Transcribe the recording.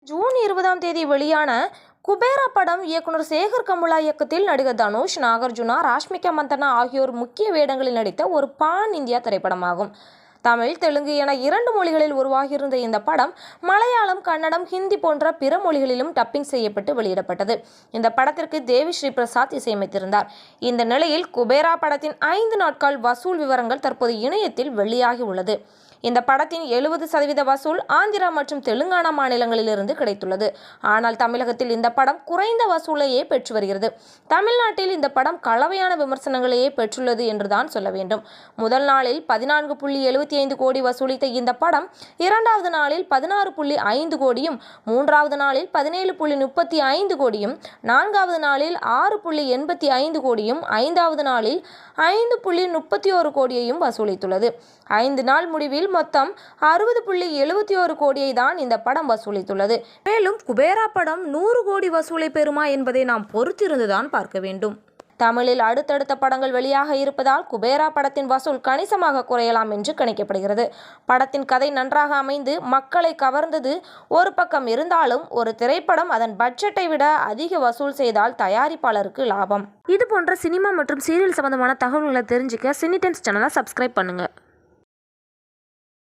June 20ஆம் தேதி வெளியான குபேரா படம் இயக்குனர் சேகர் கமுலா இயக்கத்தில் நடிகர் தனுஷ், நாகார்ஜுனா, ராஷ்மிகா மந்தனா ஆகியோர் முக்கிய வேடங்களில் நடித்த ஒரு பான் இந்தியா திரைப்படமாகும். தமிழ், தெலுங்கு என 2 மொழிகளில் உருவாகியிருந்த இந்த படம் மலையாளம், கன்னடம், ஹிந்தி போன்ற பிற மொழிகளிலும் டப்பிங் செய்யப்பட்டு வெளியிடப்பட்டது. இந்த படத்திற்கு தேவி ஸ்ரீ பிரசாத் இசையமைத்திருந்தார். இந்த நிலையில் குபேரா படத்தின் 5 நாட்கள் வசூல் விவரங்கள் தற்போது இணையத்தில் வெளியாகி உள்ளது. இந்த படத்தின் 70% வசூல் ஆந்திரா மற்றும் தெலுங்கானா மாநிலங்களிலிருந்து கிடைத்துள்ளது. ஆனால் தமிழகத்தில் இந்த படம் குறைந்த வசூலையே பெற்று வருகிறது. தமிழ்நாட்டில் இந்த படம் கலவையான விமர்சனங்களையே பெற்றுள்ளது என்றுதான் சொல்ல வேண்டும். முதல் நாளில் 14.75 கோடி வசூலித்த இந்த படம் 2வது நாளில் 16.5 கோடியும், 3வது நாளில் 17.35 கோடியும், 4வது நாளில் 6.85 கோடியும், 5வது நாளில் 5.31 கோடியையும் வசூலித்துள்ளது. 5 நாள் முடிவில் மொத்தம் 60.71 கோடியை தான் இந்த படம் வசூலித்துள்ளது. மேலும் குபேரா படம் 100 கோடி வசூலை பெறுமா என்பதை நாம் பொறுத்திருந்துதான் பார்க்க வேண்டும். தமிழில் அடுத்தடுத்த படங்கள் வெளியாக இருப்பதால் குபேரா படத்தின் வசூல் கணிசமாக குறையலாம் என்று கணிக்கப்படுகிறது. படத்தின் கதை நன்றாக அமைந்து மக்களை கவர்ந்தது ஒரு பக்கம் இருந்தாலும், ஒரு திரைப்படம் அதன் பட்ஜெட்டை விட அதிக வசூல் செய்தால் தயாரிப்பாளருக்கு லாபம். இது போன்ற சினிமா மற்றும் சீரியல் சம்பந்தமான தகவல்களை தெரிஞ்சுக்க சினி டைம்ஸ் சேனலை சப்ஸ்கிரைப் பண்ணுங்க.